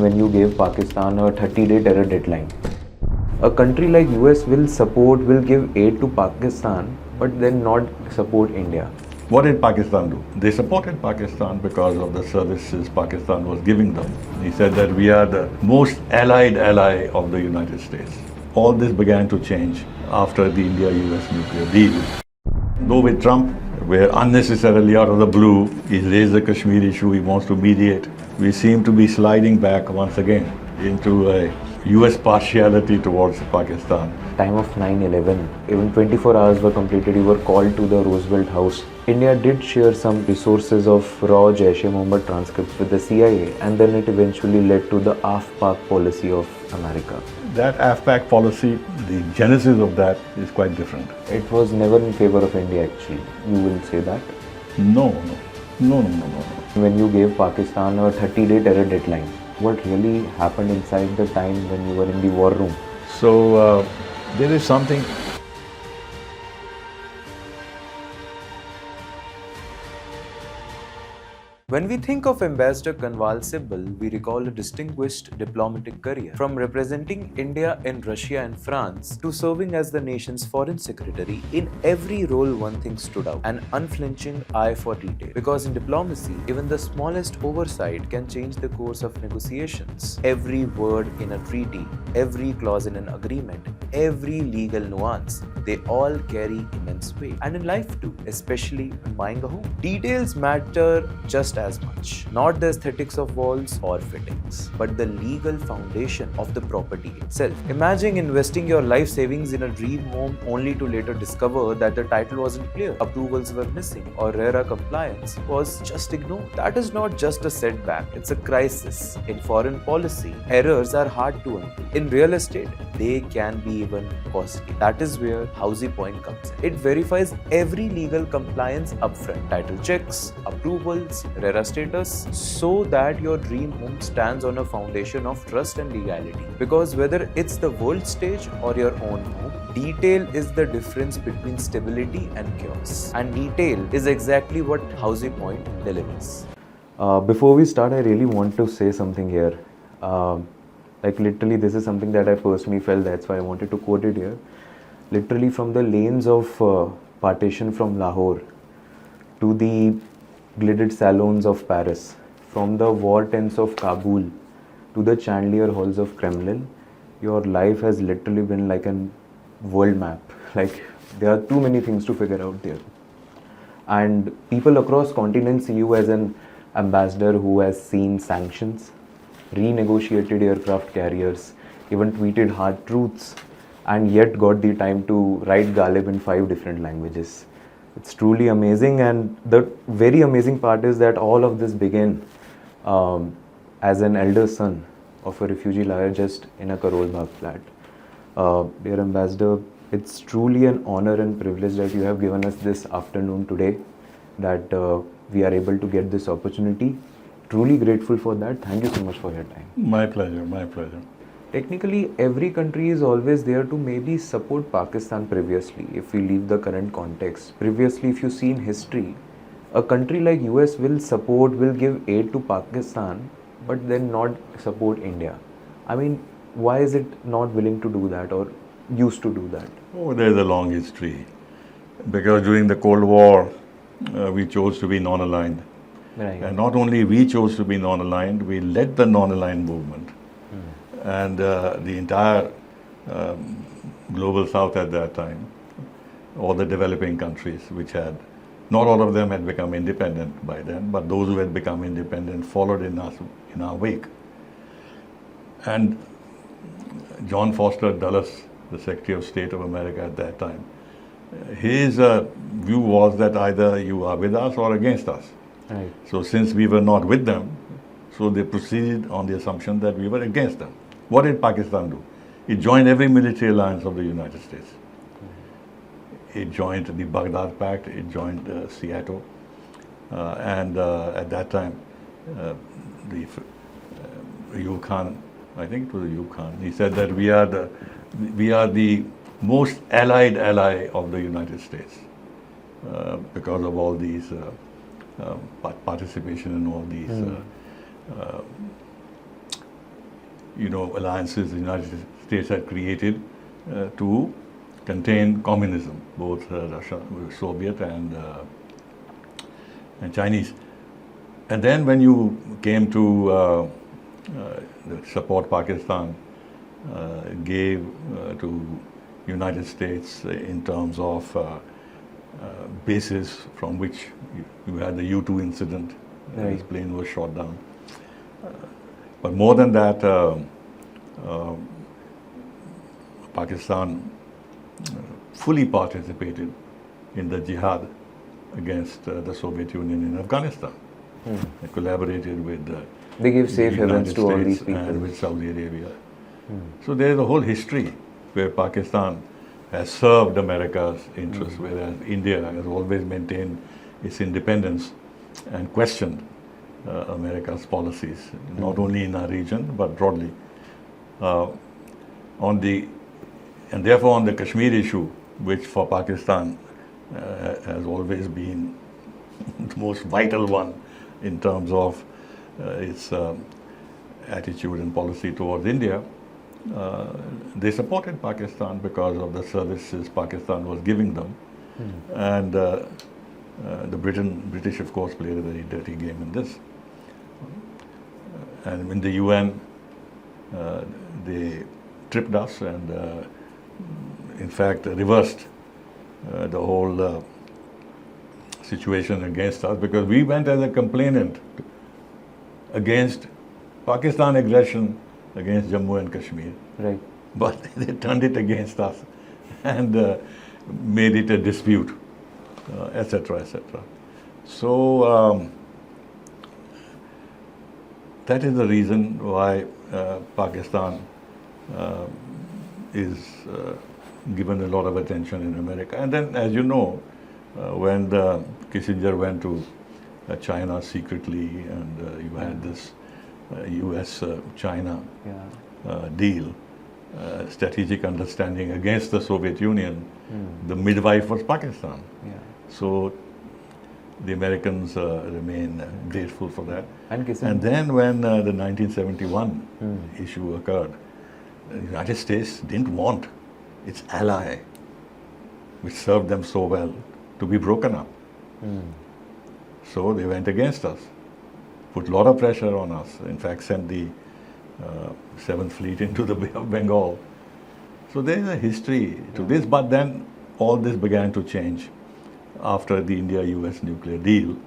when you gave Pakistan a 30-day terror deadline. A country like US will give aid to Pakistan, but then not support India. What did Pakistan do? They supported Pakistan because of the services Pakistan was giving them. He said that we are the most allied ally of the United States. All this began to change after the India-US nuclear deal. Though with Trump, where unnecessarily out of the blue, he raised the Kashmir issue, he wants to mediate, we seem to be sliding back once again into a US partiality towards Pakistan. Time of 9/11, even 24 hours were completed, you were called to the Roosevelt House. India did share some resources of raw Jaish-e-Mohammed transcripts with the CIA, and then it eventually led to the Af-Pak policy of America. That Af-Pak policy, the genesis of that is quite different. It was never in favor of India actually, you will say that? No. When you gave Pakistan a 30-day terror deadline, what really happened inside the time when you were in the war room? So there is something. When we think of Ambassador Kanwal Sibal, we recall a distinguished diplomatic career, from representing India in Russia and France to serving as the nation's foreign secretary. In every role, one thing stood out: an unflinching eye for detail. Because in diplomacy, even the smallest oversight can change the course of negotiations. Every word in a treaty, every clause in an agreement, every legal nuance, they all carry immense weight. And in life too, especially when buying a home, details matter just as much. Not the aesthetics of walls or fittings, but the legal foundation of the property itself. Imagine investing your life savings in a dream home only to later discover that the title wasn't clear, approvals were missing, or RERA compliance was just ignored. That is not just a setback, it's a crisis. In foreign policy, errors are hard to undo. In real estate, they can be even costly. That is where Housypoint comes in. It verifies every legal compliance upfront: title checks, approvals, RERA status, so that your dream home stands on a foundation of trust and legality. Because whether it's the world stage or your own home, detail is the difference between stability and chaos. And detail is exactly what Housypoint delivers. Before we start, I really want to say something here. Like literally, this is something that I personally felt, that's why I wanted to quote it here. Literally, from the lanes of partition from Lahore to the glittered salons of Paris, from the war tents of Kabul to the chandelier halls of Kremlin, your life has literally been like a world map. Like, there are too many things to figure out there. And people across continents see you as an ambassador who has seen sanctions, renegotiated aircraft carriers, even tweeted hard truths, and yet got the time to write Ghalib in 5 different languages. It's truly amazing, and the very amazing part is that all of this began as an elder son of a refugee lawyer just in a Karol Bagh flat. Dear Ambassador, it's truly an honor and privilege that you have given us this afternoon today, that we are able to get this opportunity. Truly grateful for that. Thank you so much for your time. My pleasure. Technically, every country is always there to maybe support Pakistan previously, if we leave the current context. Previously, if you see in history, a country like US will give aid to Pakistan, but then not support India. I mean, why is it not willing to do that or used to do that? Oh, there's a long history. Because during the Cold War, we chose to be non-aligned. Right. And not only we chose to be non-aligned, we led the non-aligned movement. And the entire global south at that time, all the developing countries, which had, not all of them had become independent by then, but those who had become independent followed in our wake. And John Foster Dulles, the Secretary of State of America at that time, his view was that either you are with us or against us. Right. So since we were not with them, so they proceeded on the assumption that we were against them. What did Pakistan do? It joined every military alliance of the United States. It joined the Baghdad Pact, it joined Seattle, and at that time, the Ayub Khan, I think it was Ayub Khan, he said that we are the most allied ally of the United States because of all these participation in all these alliances the United States had created to contain communism, both Russia, Soviet and Chinese. And then when you came to support Pakistan, gave to United States in terms of bases from which you had the U-2 incident, his plane was shot down. But more than that, Pakistan fully participated in the jihad against the Soviet Union in Afghanistan. They collaborated with they give safe the havens United to all these States people. and with Saudi Arabia. So there is a whole history where Pakistan has served America's interests, whereas India has always maintained its independence and questioned America's policies, not only in our region but broadly. And therefore on the Kashmir issue, which for Pakistan has always been the most vital one in terms of its attitude and policy towards India, they supported Pakistan because of the services Pakistan was giving them. And the British, of course, played a very dirty game in this. And in the UN, they tripped us and, in fact, reversed the whole situation against us, because we went as a complainant against Pakistan aggression against Jammu and Kashmir. Right. But they turned it against us and made it a dispute, etc., etc. So that is the reason why Pakistan is given a lot of attention in America. And then, as you know, when Kissinger went to China secretly, and you had this US-China deal, strategic understanding against the Soviet Union, the midwife was Pakistan. So the Americans remain grateful for that. And then when the 1971 issue occurred, the United States didn't want its ally, which served them so well, to be broken up. So they went against us, put a lot of pressure on us, in fact sent the 7th Fleet into the Bay of Bengal. So there is a history to this, but then all this began to change after the India-US nuclear deal.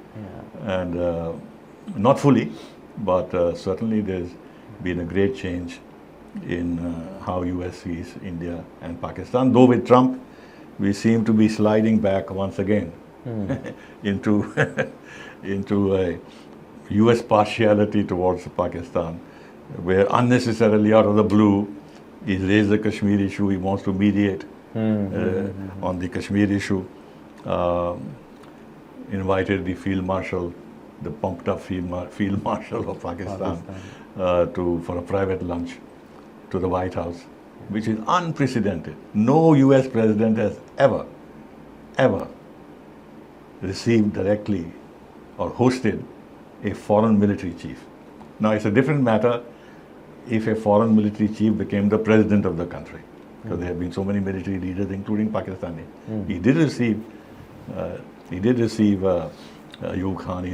And not fully, but certainly there's been a great change in how US sees India and Pakistan, though with Trump we seem to be sliding back once again into a US partiality towards Pakistan, where unnecessarily out of the blue he's raised the Kashmir issue, he wants to mediate on the Kashmir issue, invited the Field Marshal, the pumped up Field Marshal of Pakistan, for a private lunch to the White House, which is unprecedented. No US president has ever received directly or hosted a foreign military chief. Now it's a different matter if a foreign military chief became the president of the country, because there have been so many military leaders, including Pakistani. He did receive Ayub Khan,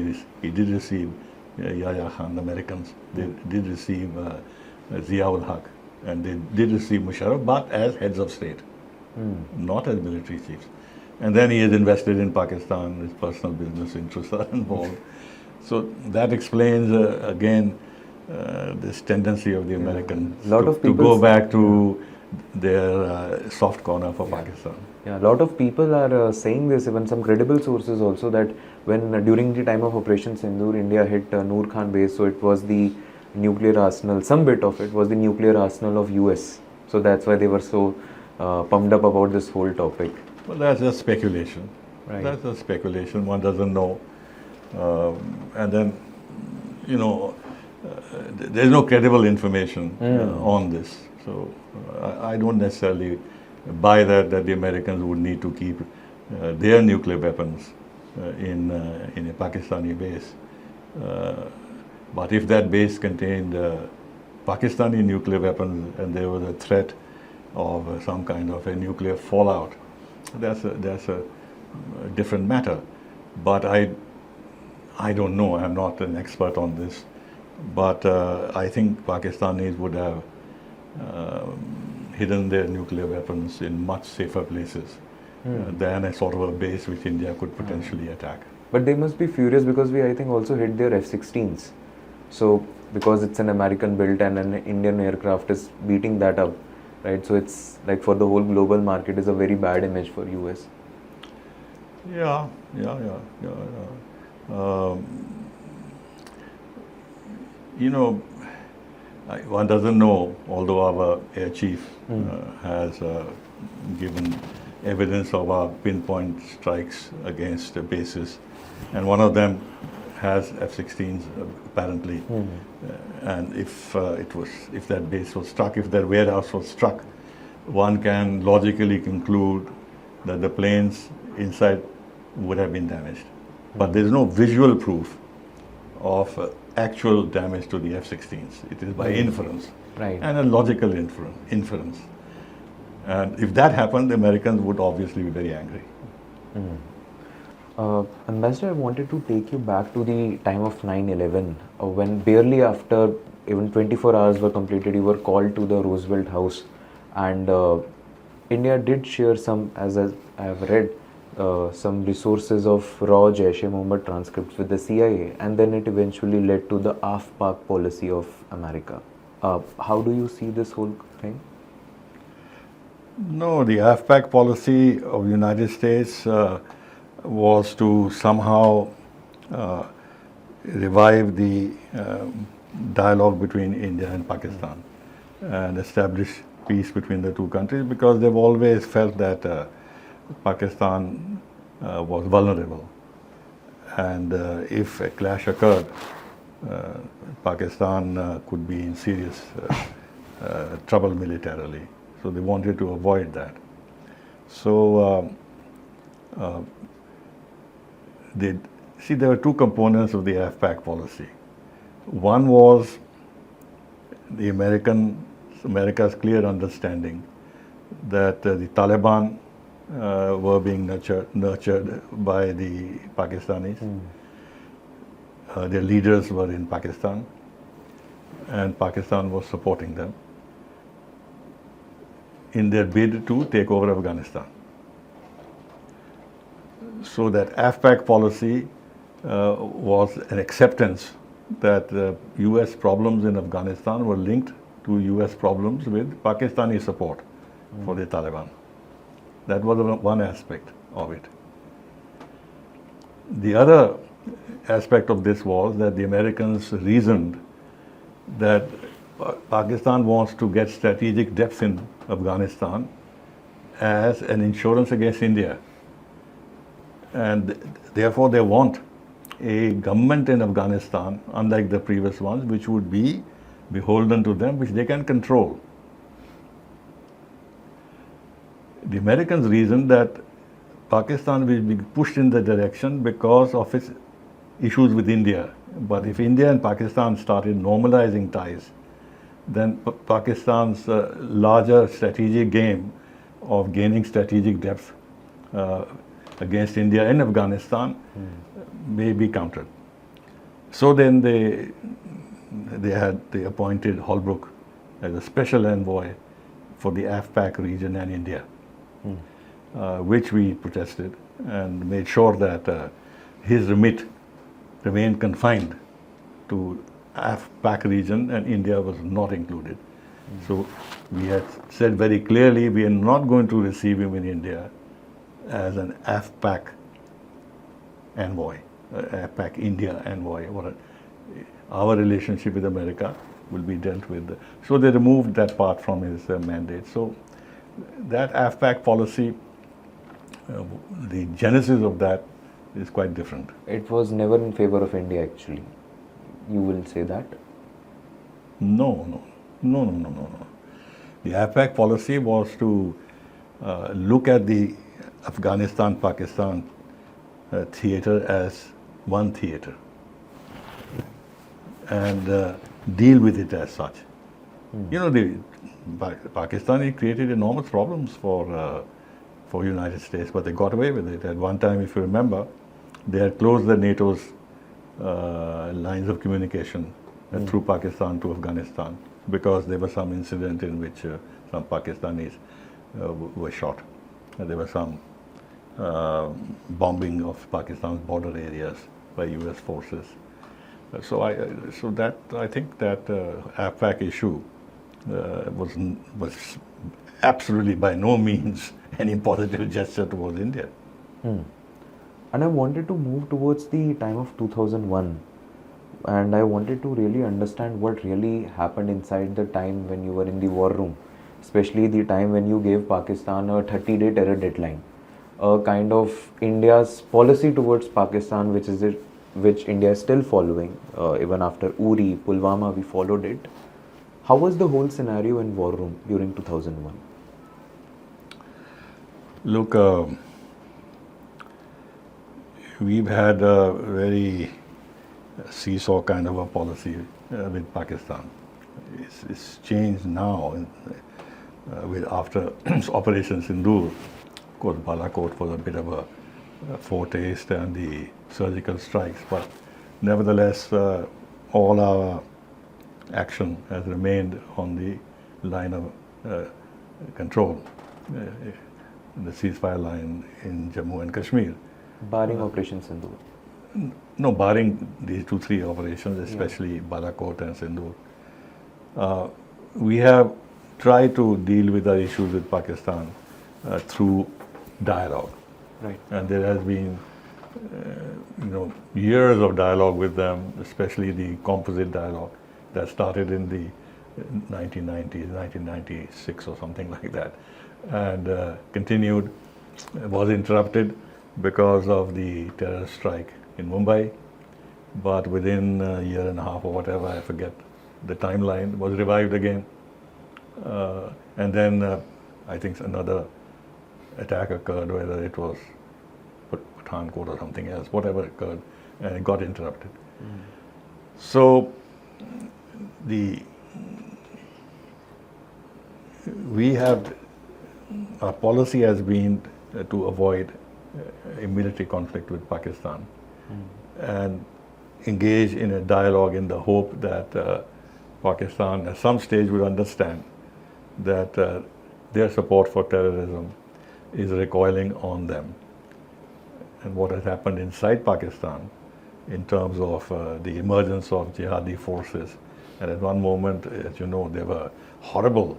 he did receive Yahya Khan, the Americans, they did receive Zia-ul Haq, and they did receive Musharraf, but as heads of state, not as military chiefs. And then he is invested in Pakistan, his personal business interests are involved. So that explains, again, this tendency of the Americans to go back to their soft corner for Pakistan. Yeah, a lot of people are saying this, even some credible sources also, that when during the time of Operation Sindoor, India hit Noor Khan base, so it was the nuclear arsenal, some bit of it was the nuclear arsenal of US. So that's why they were so pumped up about this whole topic. Well, that's just speculation. Right. That's just speculation, one doesn't know. And then, there's no credible information on this. So I don't necessarily buy that the Americans would need to keep their nuclear weapons in a Pakistani base. But if that base contained Pakistani nuclear weapons and there was a threat of some kind of a nuclear fallout, that's a different matter. But I don't know. I'm not an expert on this, but I think Pakistanis would have hidden their nuclear weapons in much safer places than a sort of a base which India could potentially attack. But they must be furious because we, I think, also hit their F-16s. So, because it's an American built and an Indian aircraft is beating that up, right? So, it's like for the whole global market is a very bad image for US. Yeah. You know, one doesn't know, although our air chief has given evidence of our pinpoint strikes against bases, and one of them has F-16s apparently. And if that base was struck, if that warehouse was struck, one can logically conclude that the planes inside would have been damaged. But there is no visual proof of actual damage to the F-16s. It is by inference, Right. and a logical inference. And if that happened, the Americans would obviously be very angry. Ambassador, I wanted to take you back to the time of 9/11, when barely after even 24 hours were completed, you were called to the Roosevelt House, and India did share some, as I have read, some resources of raw Jaish-e-Mohammed transcripts with the CIA, and then it eventually led to the Af-Pak policy of America. How do you see this whole thing? No, the Af-Pak policy of the United States was to somehow revive the dialogue between India and Pakistan and establish peace between the two countries, because they've always felt that Pakistan was vulnerable, and if a clash occurred, Pakistan could be in serious trouble militarily. So they wanted to avoid that. So there were two components of the Af-Pak policy. One was the America's clear understanding that the Taliban were being nurtured by the Pakistanis. Their leaders were in Pakistan, and Pakistan was supporting them in their bid to take over Afghanistan. So that Af-Pak policy was an acceptance that US problems in Afghanistan were linked to US problems with Pakistani support for the Taliban. That was one aspect of it. The other aspect of this was that the Americans reasoned that Pakistan wants to get strategic depth in Afghanistan as an insurance against India. And therefore they want a government in Afghanistan, unlike the previous ones, which would be beholden to them, which they can control. The Americans reasoned that Pakistan will be pushed in the direction because of its issues with India. But if India and Pakistan started normalizing ties, then Pakistan's larger strategic game of gaining strategic depth against India in Afghanistan may be countered. So then they appointed Holbrooke as a special envoy for the Af-Pak region and India, which we protested and made sure that his remit remained confined to Af-Pak region and India was not included. So we had said very clearly we are not going to receive him in India as an Af-Pak envoy, Af-Pak India envoy. Our relationship with America will be dealt with. So they removed that part from his mandate. So that Af-Pak policy, the genesis of that is quite different. It was never in favor of India, actually. You will say that? No. The Af-Pak policy was to look at the Afghanistan-Pakistan theater as one theater and deal with it as such. You know, the Pakistani created enormous problems for United States, but they got away with it. At one time, if you remember, they had closed the NATO's lines of communication through Pakistan to Afghanistan because there was some incident in which some Pakistanis were shot. There was some bombing of Pakistan's border areas by U.S. forces. So I think that Af-Pak issue was absolutely by no means any positive gesture towards India. And I wanted to move towards the time of 2001, and I wanted to really understand what really happened inside the time when you were in the war room, especially the time when you gave Pakistan a 30-day terror deadline, a kind of India's policy towards Pakistan, which India is still following. Even after Uri, Pulwama, we followed it. How was the whole scenario in war room during 2001? Look, we've had a very seesaw kind of a policy with Pakistan. It's changed now with after Operation Sindoor. Of course, Balakot was a bit of a foretaste and the surgical strikes, but nevertheless, all our action has remained on the line of control, the ceasefire line in Jammu and Kashmir. Barring Operation Sindoor. No, barring these 2-3 operations, especially Balakot and Sindoor. We have tried to deal with our issues with Pakistan through dialogue. Right. And there has been, years of dialogue with them, especially the composite dialogue that started in the 1990s, 1996 or something like that, and continued, was interrupted because of the terror strike in Mumbai, but within a year and a half or whatever, I forget the timeline, was revived again. And then I think another attack occurred, whether it was Pathankot or something else, whatever occurred, and it got interrupted. So our policy has been to avoid a military conflict with Pakistan and engage in a dialogue in the hope that Pakistan at some stage would understand that their support for terrorism is recoiling on them. And what has happened inside Pakistan in terms of the emergence of jihadi forces, and at one moment, as you know, there were horrible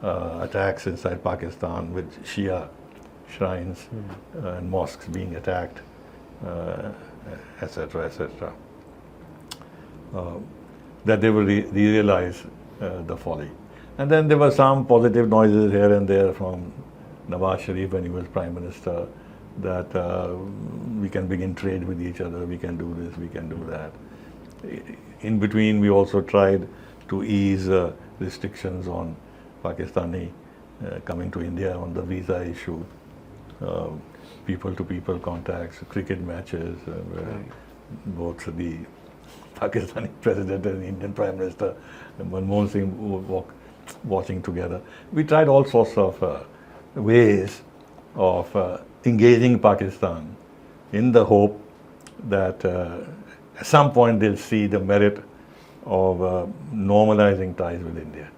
attacks inside Pakistan with Shia shrines and mosques being attacked, etc., etc. That they will realize the folly. And then there were some positive noises here and there from Nawaz Sharif when he was Prime Minister, that we can begin trade with each other, we can do this, we can do that. In between, we also tried to ease restrictions on Pakistani coming to India on the visa issue, people-to-people contacts, cricket matches, where both the Pakistani president and Indian Prime Minister, Manmohan Singh, were watching together. We tried all sorts of ways of engaging Pakistan in the hope that at some point they'll see the merit of normalizing ties with India.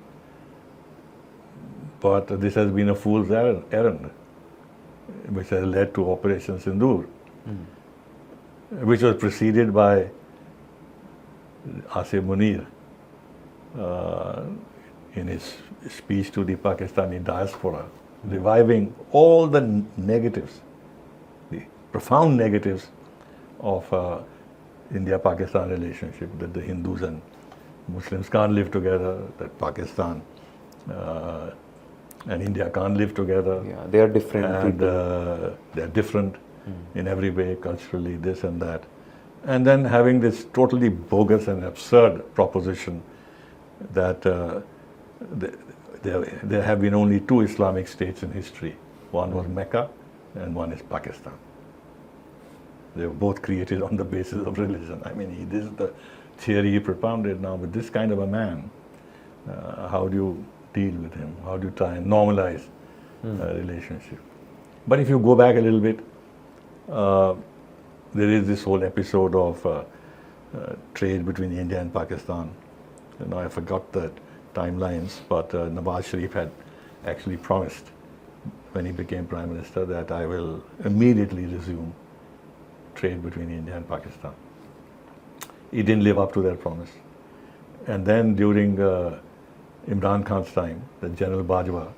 But this has been a fool's errand, which has led to Operation Sindoor, which was preceded by Asif Munir in his speech to the Pakistani diaspora, reviving all the negatives, the profound negatives of India-Pakistan relationship, that the Hindus and Muslims can't live together, that Pakistan and India can't live together. Yeah, they are different. And they're different in every way, culturally, this and that. And then having this totally bogus and absurd proposition that there have been only two Islamic states in history. One was Mecca and one is Pakistan. They were both created on the basis of religion. I mean, this is the theory he propounded now, but this kind of a man How do you deal with him? How do you try and normalize a relationship? But if you go back a little bit, there is this whole episode of trade between India and Pakistan. I forgot the timelines, but Nawaz Sharif had actually promised when he became Prime Minister that I will immediately resume trade between India and Pakistan. He didn't live up to that promise. And then during Imran Khan's time, the General Bajwa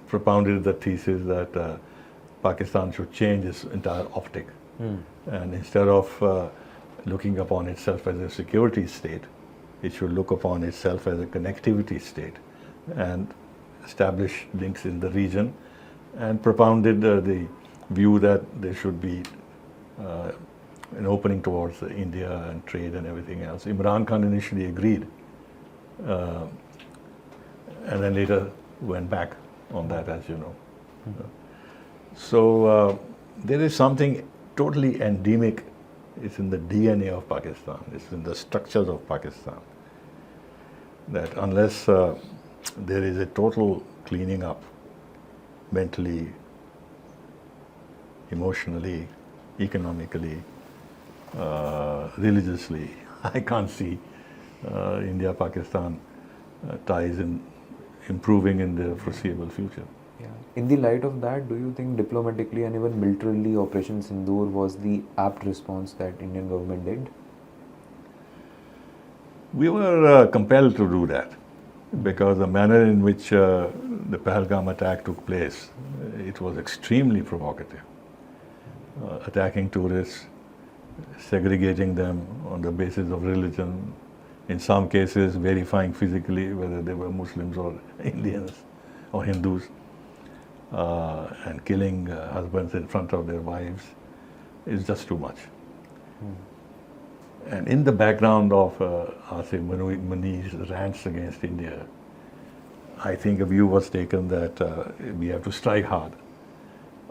propounded the thesis that Pakistan should change its entire optic. And instead of looking upon itself as a security state, it should look upon itself as a connectivity state and establish links in the region, and propounded the view that there should be an opening towards India and trade and everything else. Imran Khan initially agreed, and then later went back on that, as you know. So there is something totally endemic. It's in the DNA of Pakistan. It's in the structures of Pakistan. That unless there is a total cleaning up, mentally, emotionally, economically, religiously, I can't see India-Pakistan ties in improving in the foreseeable future. Yeah. In the light of that, do you think diplomatically and even militarily Operation Sindoor was the apt response that Indian government did? We were compelled to do that because the manner in which the Pahalgam attack took place, it was extremely provocative. Attacking tourists, segregating them on the basis of religion, in some cases verifying physically whether they were Muslims or Indians or Hindus, and killing husbands in front of their wives is just too much. And in the background of Asif Muni's rants against India, I think a view was taken that we have to strike hard.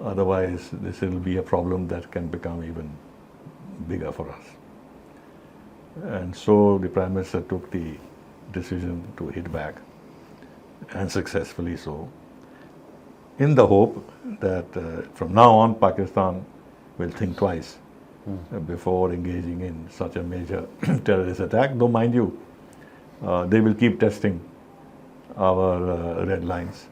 Otherwise, this will be a problem that can become even bigger for us. And so the Prime Minister took the decision to hit back, and successfully so, in the hope that from now on Pakistan will think twice before engaging in such a major terrorist attack. Though, mind you, they will keep testing our red lines,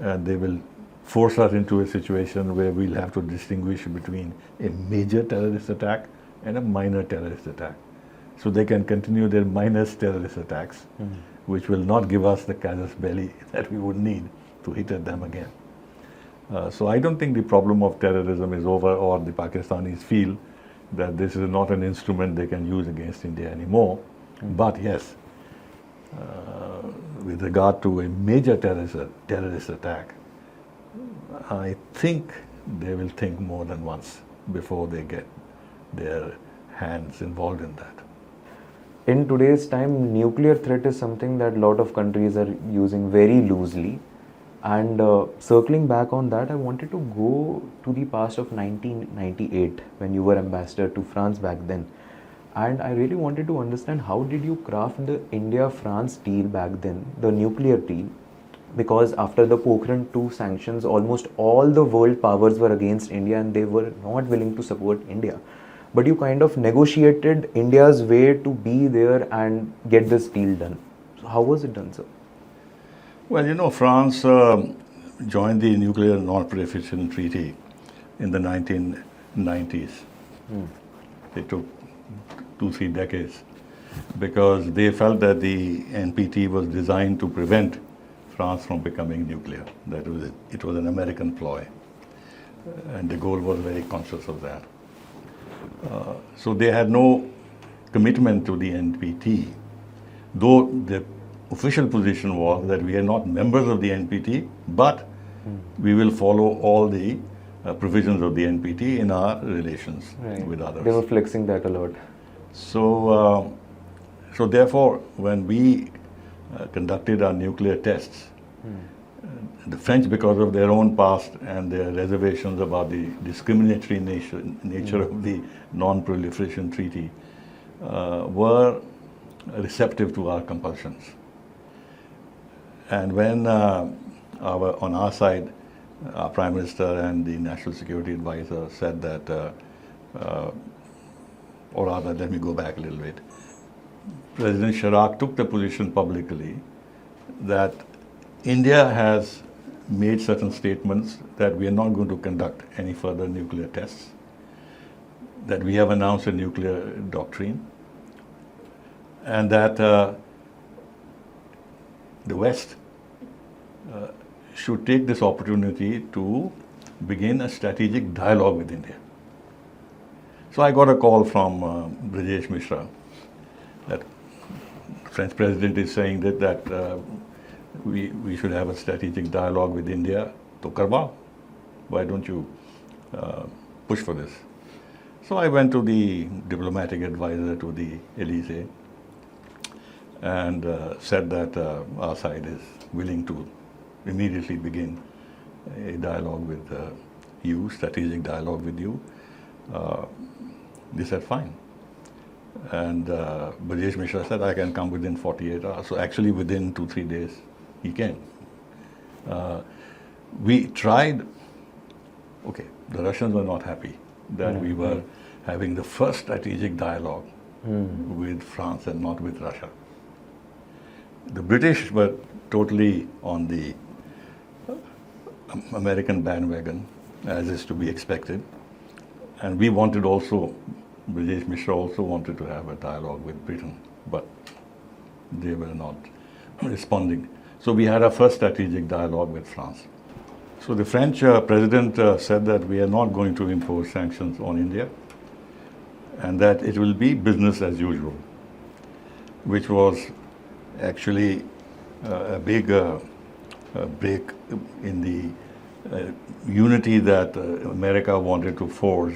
and they will force us into a situation where we'll have to distinguish between a major terrorist attack and a minor terrorist attack. So they can continue their minor terrorist attacks, which will not give us the casus belli that we would need to hit at them again. So I don't think the problem of terrorism is over, or the Pakistanis feel that this is not an instrument they can use against India anymore. But yes, with regard to a major terrorist attack, I think they will think more than once before they get their hands involved in that. In today's time, nuclear threat is something that a lot of countries are using very loosely. And circling back on that, I wanted to go to the past of 1998 when you were ambassador to France back then. And I really wanted to understand, how did you craft the India-France deal back then, the nuclear deal? Because after the Pokhran II sanctions, almost all the world powers were against India and they were not willing to support India. But you kind of negotiated India's way to be there and get this deal done. So how was it done, sir? Well, you know, France joined the Nuclear Non-Proliferation Treaty in the 1990s. It took 2-3 decades because they felt that the NPT was designed to prevent France from becoming nuclear. That was it. It was an American ploy, and de Gaulle was very conscious of that. So they had no commitment to the NPT, though the official position was that we are not members of the NPT, but we will follow all the provisions of the NPT in our relations with others. They were flexing that a lot. So, so therefore, when we conducted our nuclear tests, the French, because of their own past and their reservations about the discriminatory nature of the Non-Proliferation Treaty, were receptive to our compulsions. And when on our side, our Prime Minister and the National Security Advisor said that, or rather, let me go back a little bit. President Chirac took the position publicly that India has made certain statements that we are not going to conduct any further nuclear tests, that we have announced a nuclear doctrine, and that the West should take this opportunity to begin a strategic dialogue with India. So I got a call from Brajesh Mishra that French president is saying that we should have a strategic dialogue with India. To karwao, why don't you push for this? So I went to the diplomatic advisor to the Elysee and said that our side is willing to immediately begin a dialogue with you, strategic dialogue with you. They said fine. And Brajesh Mishra said I can come within 48 hours. So actually within 2-3 days he came. We tried, okay, the Russians were not happy that we were having the first strategic dialogue with France and not with Russia. The British were totally on the American bandwagon, as is to be expected. And we wanted also, Brajesh Mishra also wanted to have a dialogue with Britain, but they were not responding. So we had our first strategic dialogue with France. So the French president said that we are not going to impose sanctions on India and that it will be business as usual, which was actually a big break in the unity that America wanted to force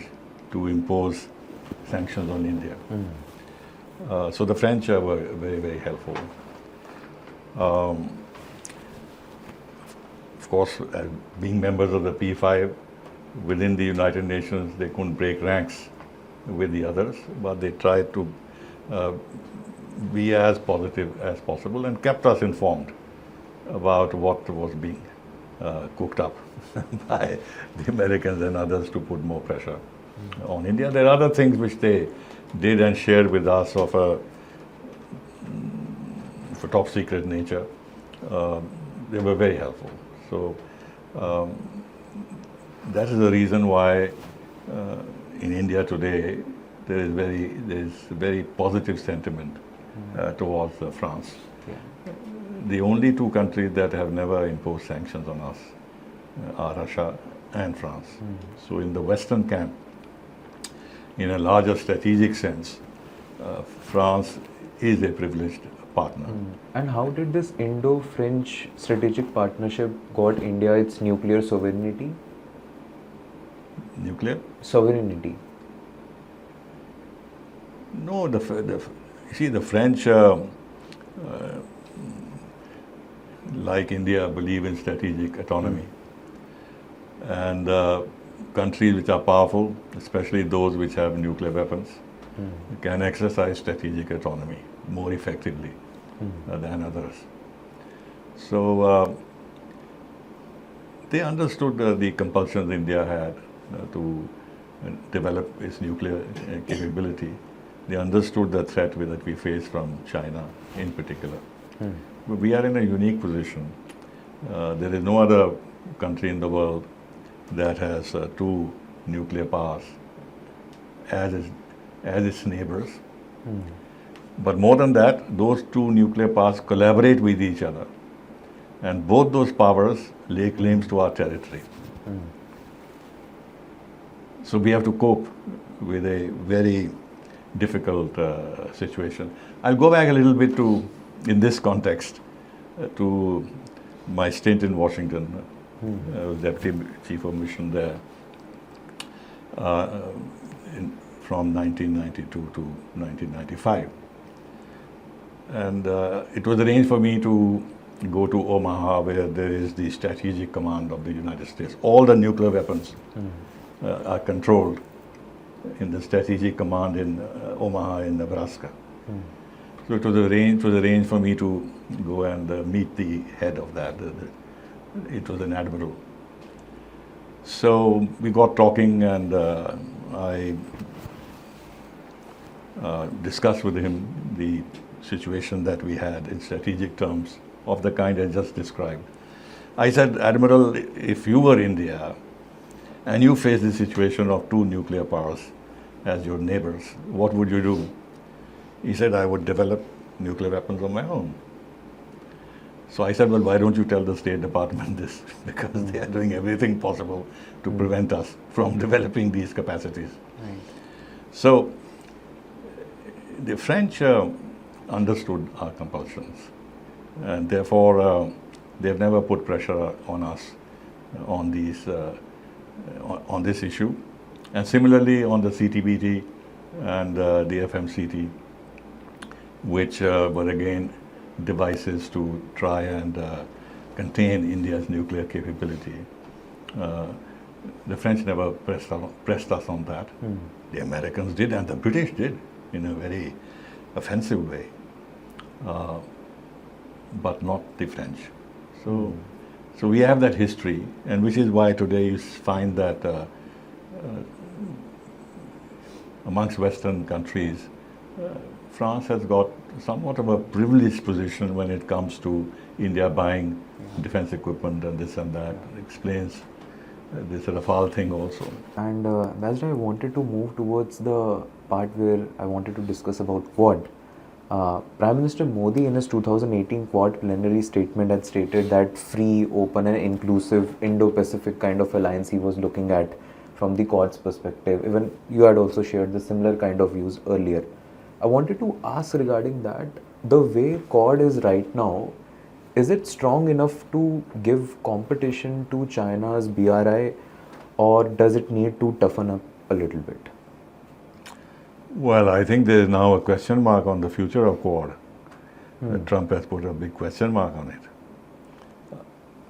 to impose sanctions on India. So the French were very, very helpful. Of course, being members of the P5 within the United Nations, they couldn't break ranks with the others, but they tried to be as positive as possible and kept us informed about what was being cooked up by the Americans and others to put more pressure on India. There are other things which they did and shared with us of a top secret nature. They were very helpful. So that is the reason why in India today there is very positive sentiment towards France. The only two countries that have never imposed sanctions on us are Russia and France. So in the Western camp, in a larger strategic sense, France is a privileged partner. And how did this Indo-French strategic partnership got India its nuclear sovereignty? Nuclear? Sovereignty. No, the French, like India, believe in strategic autonomy. And countries which are powerful, especially those which have nuclear weapons, can exercise strategic autonomy more effectively than others. So they understood the compulsions India had to develop its nuclear capability. They understood the threat that we face from China in particular. But we are in a unique position. There is no other country in the world that has two nuclear powers as its neighbors. But more than that, those two nuclear powers collaborate with each other. And both those powers lay claims to our territory. So we have to cope with a very difficult situation. I'll go back a little bit to, in this context, to my stint in Washington. I was Deputy Chief of Mission there from 1992 to 1995. And it was arranged for me to go to Omaha, where there is the strategic command of the United States. All the nuclear weapons are controlled in the strategic command in Omaha in Nebraska. So it was arranged for me to go and meet the head of that. It was an admiral. So we got talking, and I discussed with him the situation that we had in strategic terms of the kind I just described. I said, Admiral, if you were India and you faced the situation of two nuclear powers as your neighbors, what would you do? He said, I would develop nuclear weapons of my own. So I said, well, why don't you tell the State Department this? Because they are doing everything possible to prevent us from developing these capacities. Right. So the French understood our compulsions, and therefore they've never put pressure on us on on this issue. And similarly on the CTBT and the FMCT, which were again devices to try and contain India's nuclear capability. The French never pressed us on that. The Americans did, and the British did, in a very offensive way, but not the French. So we have that history, and which is why today you find that amongst Western countries, France has got somewhat of a privileged position when it comes to India buying defense equipment and this and that. It explains this Rafale thing also. And Ambassador, I wanted to move towards the part where I wanted to discuss about Quad. Prime Minister Modi in his 2018 Quad plenary statement had stated that free, open and inclusive Indo-Pacific kind of alliance he was looking at from the Quad's perspective. Even you had also shared the similar kind of views earlier. I wanted to ask regarding that, the way Quad is right now, is it strong enough to give competition to China's BRI, or does it need to toughen up a little bit? Well, I think there is now a question mark on the future of Quad. Trump has put a big question mark on it.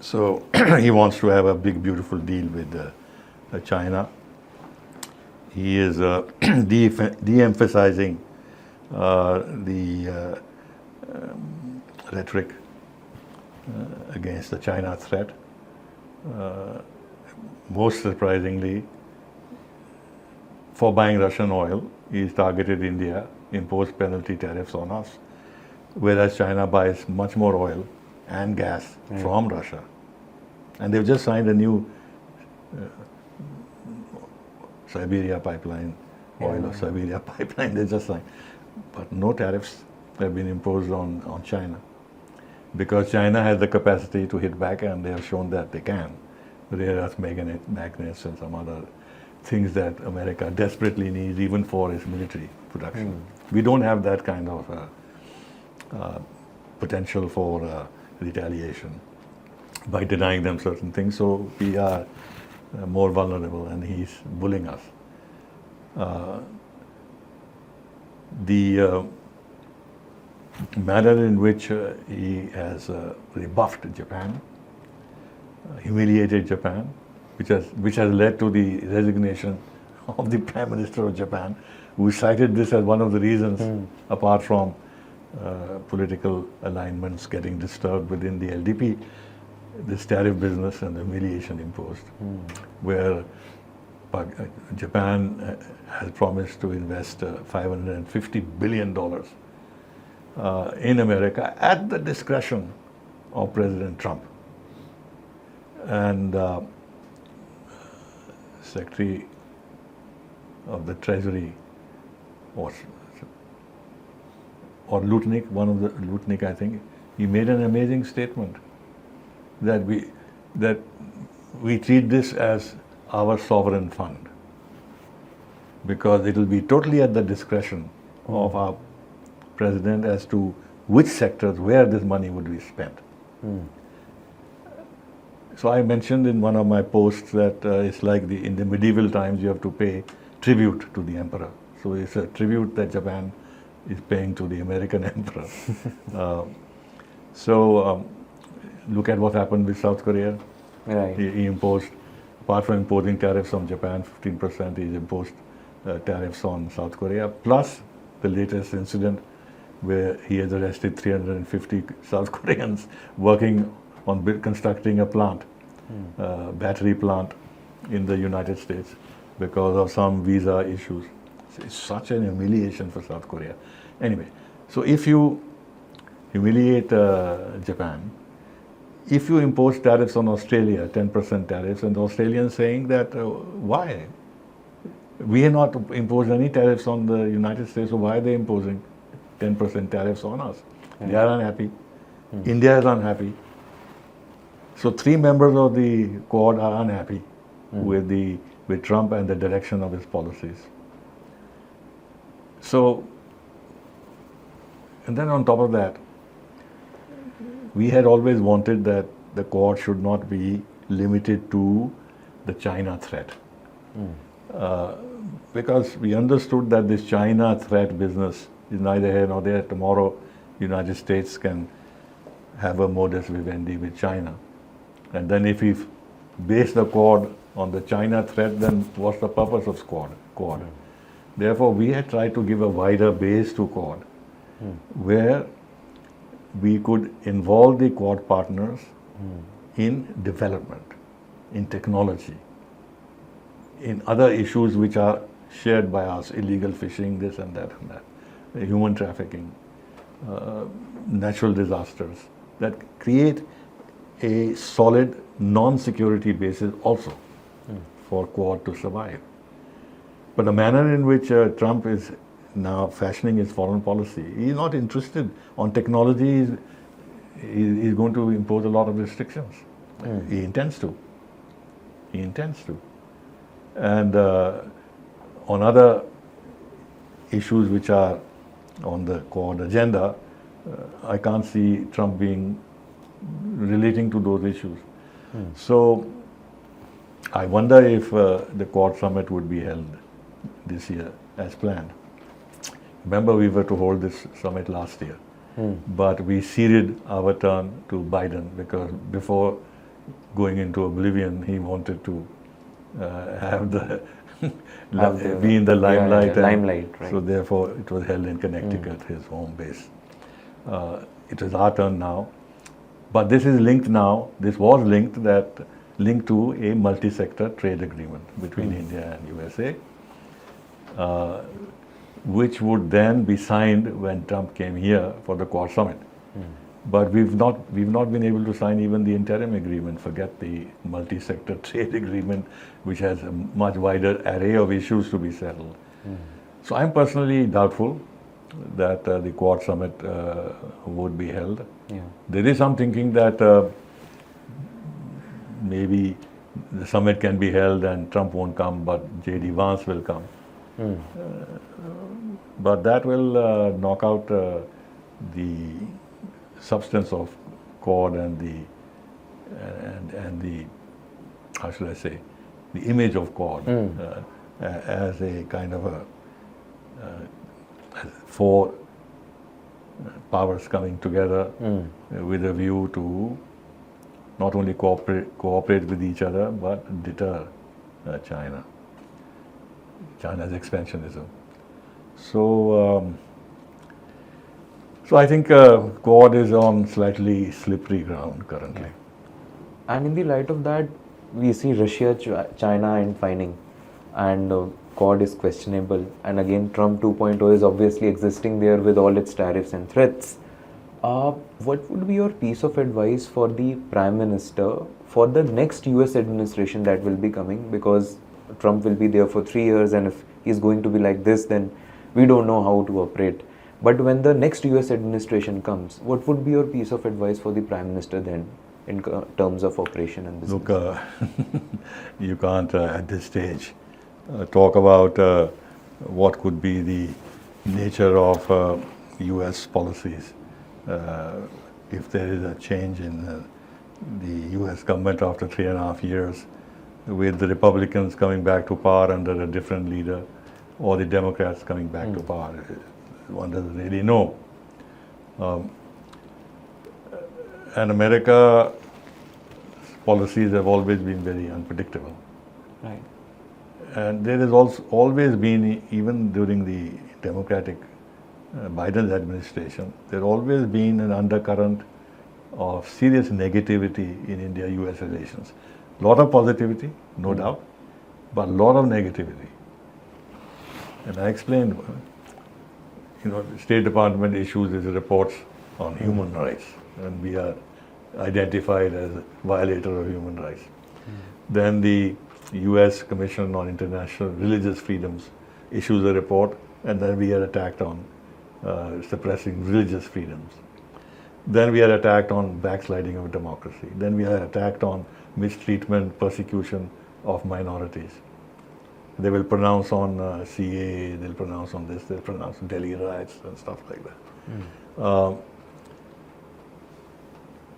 So he wants to have a big, beautiful deal with China. He is de-emphasizing the rhetoric against the China threat. Most surprisingly, for buying Russian oil, he's targeted India, imposed penalty tariffs on us, whereas China buys much more oil and gas from Russia. And they've just signed a new Siberia pipeline, oil of Siberia pipeline, they just signed. But no tariffs have been imposed on China, because China has the capacity to hit back, and they have shown that they can. Rare earth magnets and some other things that America desperately needs, even for its military production. We don't have that kind of potential for retaliation by denying them certain things, so we are more vulnerable, and he's bullying us. The manner in which he has rebuffed Japan, humiliated Japan, which has led to the resignation of the Prime Minister of Japan, who cited this as one of the reasons, apart from political alignments getting disturbed within the LDP, this tariff business and the humiliation imposed, where Japan has promised to invest $550 billion in America at the discretion of President Trump. And Secretary of the Treasury, or Lutnick, one of the Lutnick, I think, he made an amazing statement that we treat this as our sovereign fund, because it will be totally at the discretion of our president as to which sectors, where this money would be spent. So I mentioned in one of my posts that it's like in the medieval times you have to pay tribute to the emperor. So it's a tribute that Japan is paying to the American emperor. Look at what happened with South Korea. Right. He imposed, apart from imposing tariffs on Japan, 15%, he's imposed tariffs on South Korea, plus the latest incident where he has arrested 350 South Koreans working on constructing a plant, battery plant in the United States because of some visa issues. It's such an humiliation for South Korea. Anyway, so if you humiliate Japan, if you impose tariffs on Australia, 10% tariffs, and the Australians saying that, why? We have not imposed any tariffs on the United States, so why are they imposing 10% tariffs on us? They are unhappy. India is unhappy. So 3 members of the Quad are unhappy with Trump and the direction of his policies. So, and then on top of that, we had always wanted that the Quad should not be limited to the China threat. Because we understood that this China threat business is neither here nor there. Tomorrow, United States can have a modus vivendi with China. And then if we base the Quad on the China threat, then what's the purpose of Quad? Therefore, we had tried to give a wider base to Quad, where we could involve the Quad partners in development, in technology, in other issues which are shared by us, illegal fishing, this and that, human trafficking, natural disasters, that create a solid non-security basis also for Quad to survive. But the manner in which Trump is now fashioning his foreign policy, he is not interested on technology. He's going to impose a lot of restrictions. He intends to. And on other issues which are on the Quad agenda, I can't see Trump relating to those issues. So I wonder if the Quad summit would be held this year as planned. Remember, we were to hold this summit last year, but we ceded our turn to Biden because before going into oblivion, he wanted to be in the limelight. Limelight, right. So therefore, it was held in Connecticut, his home base. It is our turn now, but this is linked now. This was linked to a multi-sector trade agreement between India and USA, which would then be signed when Trump came here for the Quad summit. But we've not been able to sign even the interim agreement. Forget the multi-sector trade agreement, which has a much wider array of issues to be settled. So I'm personally doubtful that the Quad summit would be held. There is some thinking that maybe the summit can be held and Trump won't come, but J.D. Vance will come. But that will knock out the substance of Quad and the how should I say, the image of Quad as a kind of a four powers coming together with a view to not only cooperate with each other but deter China's expansionism. So I think Quad is on slightly slippery ground currently. And in the light of that, we see Russia, China entwining, and Quad is questionable. And again, Trump 2.0 is obviously existing there with all its tariffs and threats. What would be your piece of advice for the Prime Minister for the next US administration that will be coming? Because Trump will be there for 3 years, and if he's going to be like this, then we don't know how to operate. But when the next US administration comes, what would be your piece of advice for the Prime Minister then in terms of operation and business? Look, you can't at this stage talk about what could be the nature of US policies if there is a change in the US government after 3.5 years, with the Republicans coming back to power under a different leader, or the Democrats coming back to power. One doesn't really know. And America's policies have always been very unpredictable. Right. And there has also always been, even during the Democratic Biden's administration, there's always been an undercurrent of serious negativity in India-US relations. A lot of positivity, no doubt, but a lot of negativity. And I explained, the State Department issues its reports on human rights, and we are identified as a violator of human rights. Then the US Commission on International Religious Freedoms issues a report, and then we are attacked on suppressing religious freedoms. Then we are attacked on backsliding of democracy. Then we are attacked on mistreatment, persecution of minorities. They will pronounce on CAA, they'll pronounce on this, they'll pronounce on Delhi riots and stuff like that.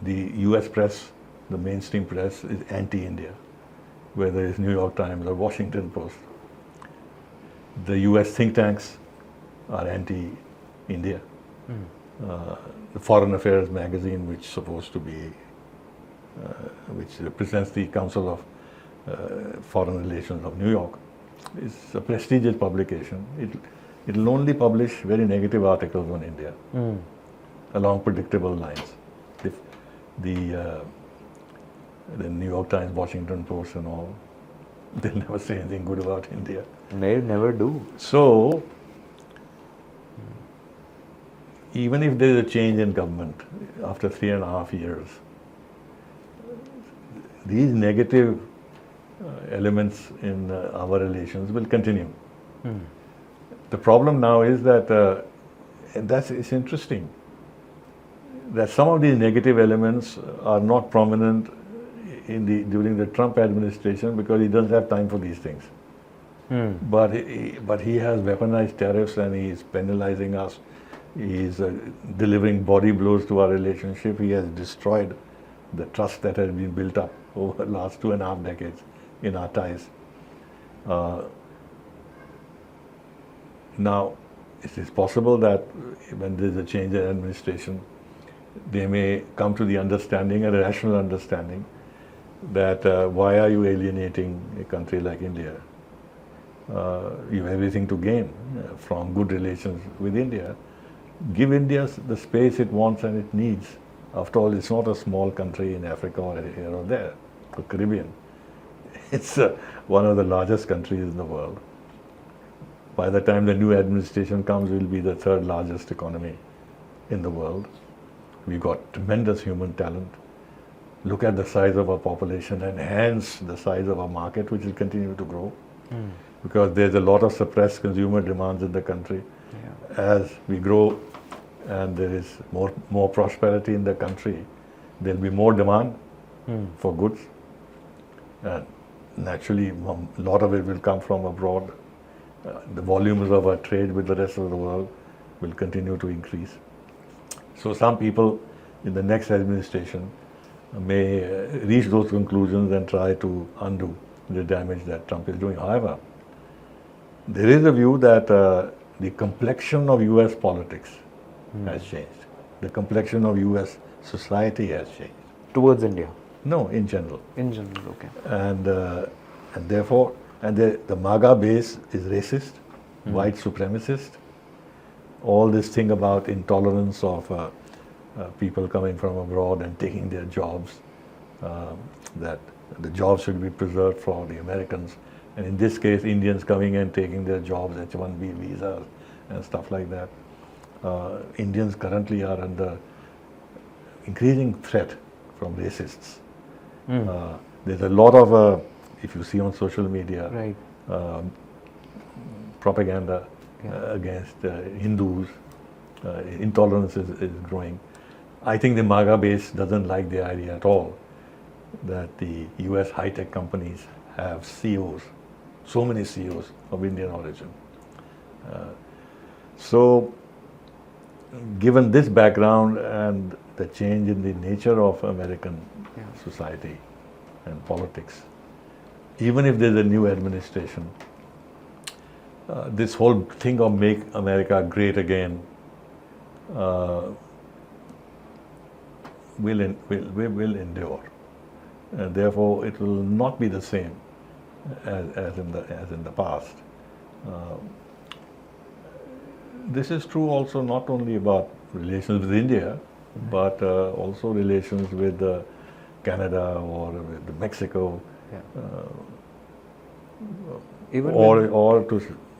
The US press, the mainstream press, is anti-India, whether it's New York Times or Washington Post. The US think tanks are anti-India. The Foreign Affairs magazine, which is supposed to be, which represents the Council of Foreign Relations of New York, is a prestigious publication. It will only publish very negative articles on India along predictable lines. The New York Times, Washington Post and all, they'll never say anything good about India. They never do. So, even if there is a change in government after 3.5 years, these negative elements in our relations will continue. The problem now is that, and it's interesting, that some of these negative elements are not prominent during the Trump administration because he doesn't have time for these things. But he has weaponized tariffs and he is penalizing us. He is delivering body blows to our relationship. He has destroyed the trust that has been built up over the last 2.5 decades in our ties. Now, it is possible that when there is a change in administration, they may come to the understanding, a rational understanding, that why are you alienating a country like India? You have everything to gain from good relations with India. Give India the space it wants and it needs. After all, it's not a small country in Africa or here or there, the Caribbean. It's one of the largest countries in the world. By the time the new administration comes, we'll be the 3rd largest economy in the world. We've got tremendous human talent. Look at the size of our population and hence the size of our market, which will continue to grow. Because there's a lot of suppressed consumer demands in the country. As we grow and there is more prosperity in the country, there'll be more demand for goods. And naturally, a lot of it will come from abroad. The volumes of our trade with the rest of the world will continue to increase. So some people in the next administration may reach those conclusions and try to undo the damage that Trump is doing. However, there is a view that the complexion of US politics has changed. The complexion of US society has changed. Towards India? No, in general. In general, okay. And therefore, the MAGA base is racist, white supremacist. All this thing about intolerance of people coming from abroad and taking their jobs, that the jobs should be preserved for the Americans. And in this case, Indians coming and taking their jobs, H-1B visas and stuff like that. Indians currently are under increasing threat from racists. There's a lot of, if you see on social media, propaganda against Hindus. Intolerance is growing. I think the MAGA base doesn't like the idea at all that the US high-tech companies have CEOs, so many CEOs of Indian origin. So, given this background and the change in the nature of American society and politics, even if there's a new administration, this whole thing of make America great again will endure, and therefore it will not be the same as in the past. This is true also not only about relations with India, but also relations with Canada or with Mexico, Yeah. or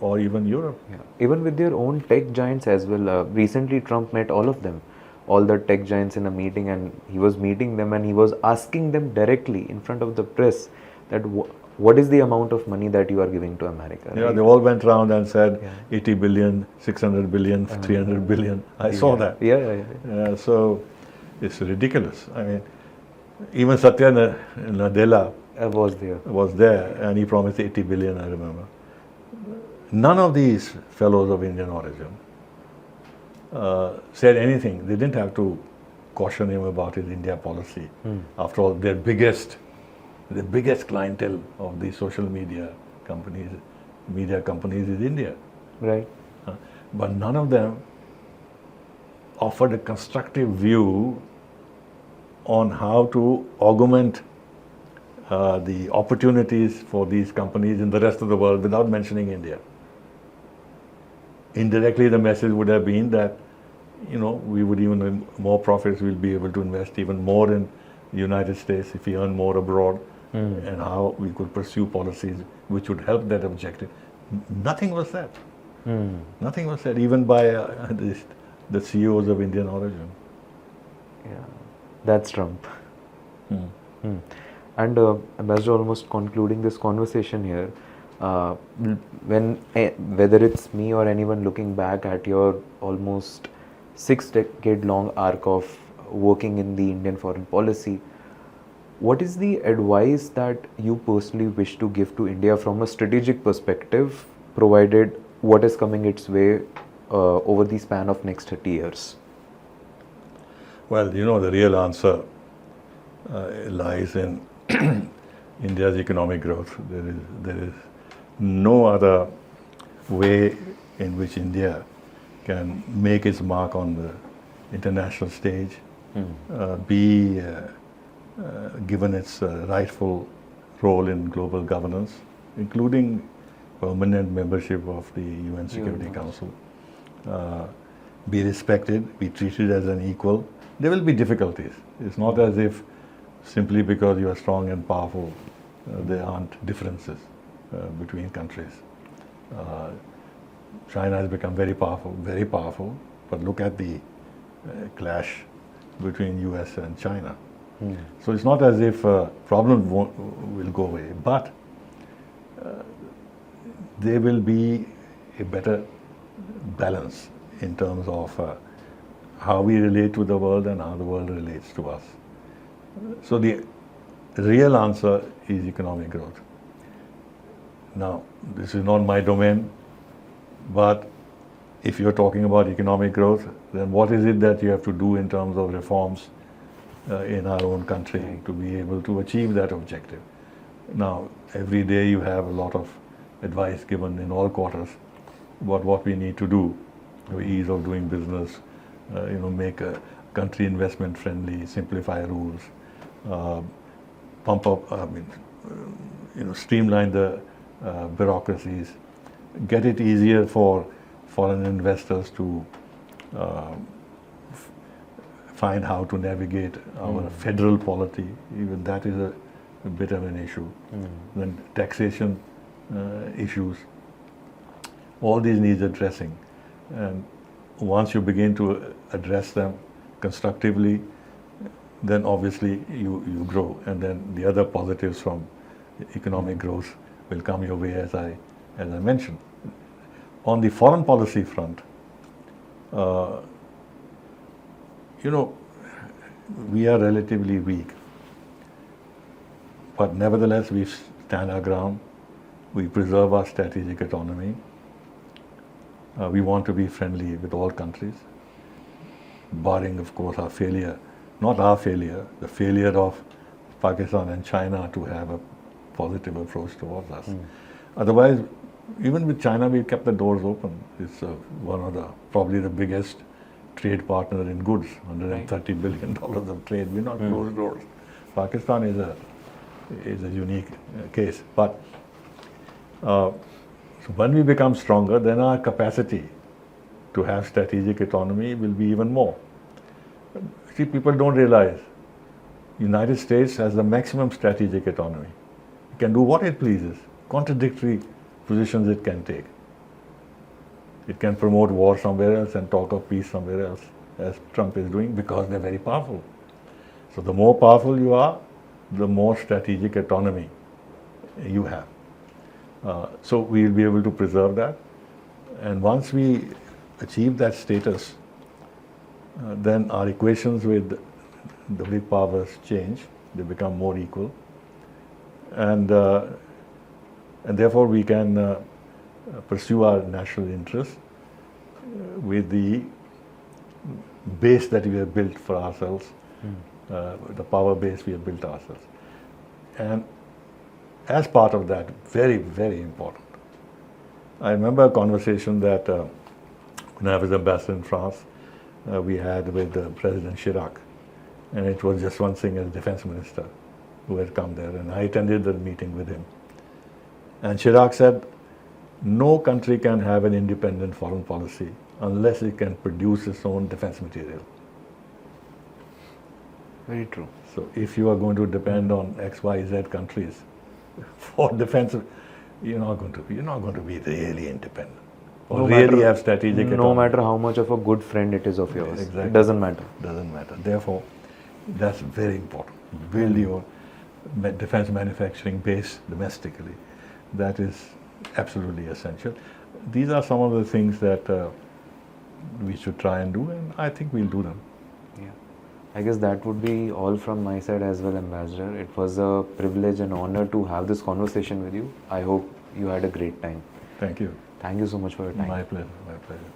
or even Europe. Yeah. Even with their own tech giants as well. Recently, Trump met all of them, all the tech giants in a meeting, and he was meeting them and he was asking them directly in front of the press that what is the amount of money that you are giving to America? Yeah, Right? they all went around and said Yeah. 80 billion, 600 billion, 300 billion. I saw that. Yeah. So it's ridiculous. I mean, even Satya Nadella Was there. was there and he promised 80 billion, I remember. None of these fellows of Indian origin said anything. They didn't have to caution him about his India policy. After all, the biggest clientele of the social media companies is India. Right. But none of them offered a constructive view on how to augment the opportunities for these companies in the rest of the world without mentioning India. Indirectly, the message would have been that, we would even earn more profits, we'll be able to invest even more in the United States if we earn more abroad, and how we could pursue policies which would help that objective. Nothing was said. Nothing was said, even by the CEOs of Indian origin. Yeah. That's Trump. And Ambassador, almost concluding this conversation here, whether it's me or anyone looking back at your almost 6-decade-long arc of working in the Indian foreign policy, what is the advice that you personally wish to give to India from a strategic perspective, provided what is coming its way over the span of next 30 years? Well, the real answer lies in India's economic growth. There is no other way in which India can make its mark on the international stage, be given its rightful role in global governance, including permanent membership of the UN Security Council, be respected, be treated as an equal. There will be difficulties. It's not as if simply because you are strong and powerful, there aren't differences between countries. China has become very powerful, but look at the clash between US and China. So it's not as if problems will go away, but there will be a better balance in terms of how we relate to the world and how the world relates to us. So the real answer is economic growth. Now, this is not my domain, but if you're talking about economic growth, then what is it that you have to do in terms of reforms in our own country to be able to achieve that objective? Now, every day you have a lot of advice given in all quarters about what we need to do, ease of doing business, make a country investment friendly, simplify rules, streamline the bureaucracies, get it easier for foreign investors to find how to navigate our federal polity. Even that is a bit of an issue. Then taxation issues. All these needs addressing. And once you begin to address them constructively, then obviously you grow. And then the other positives from economic growth will come your way, as I mentioned. On the foreign policy front, we are relatively weak, but nevertheless we stand our ground. We preserve our strategic autonomy. We want to be friendly with all countries, barring, of course, our failure, not our failure, the failure of Pakistan and China to have a positive approach towards us. Otherwise, even with China, we kept the doors open. It's one of probably the biggest trade partner in goods, $130 billion of trade. We're not closed doors. Pakistan is a unique case. But so when we become stronger, then our capacity to have strategic autonomy will be even more. See, people don't realize United States has the maximum strategic autonomy. It can do what it pleases, contradictory positions it can take. It can promote war somewhere else and talk of peace somewhere else, as Trump is doing, because they're very powerful. So the more powerful you are, the more strategic autonomy you have. So we'll be able to preserve that. And once we achieve that status, then our equations with the big powers change. They become more equal. And therefore we can pursue our national interests with the base that we have built for ourselves, the power base we have built ourselves. And as part of that, very, very important, I remember a conversation that when I was ambassador in France, we had with President Chirac, and it was just one thing as defense minister who had come there, and I attended the meeting with him. And Chirac said, no country can have an independent foreign policy unless it can produce its own defense material. Very true. So if you are going to depend on X, Y, Z countries for defense, you're not going to be really independent or really have strategic autonomy. No matter how much of a good friend it is of yours, Exactly. it doesn't matter. Doesn't matter. Therefore, that's very important. Build your defense manufacturing base domestically. That is absolutely essential. These are some of the things that we should try and do, and I think we'll do them. Yeah. I guess that would be all from my side as well, Ambassador. It was a privilege and honor to have this conversation with you. I hope you had a great time. Thank you. Thank you so much for your time. My pleasure. My pleasure.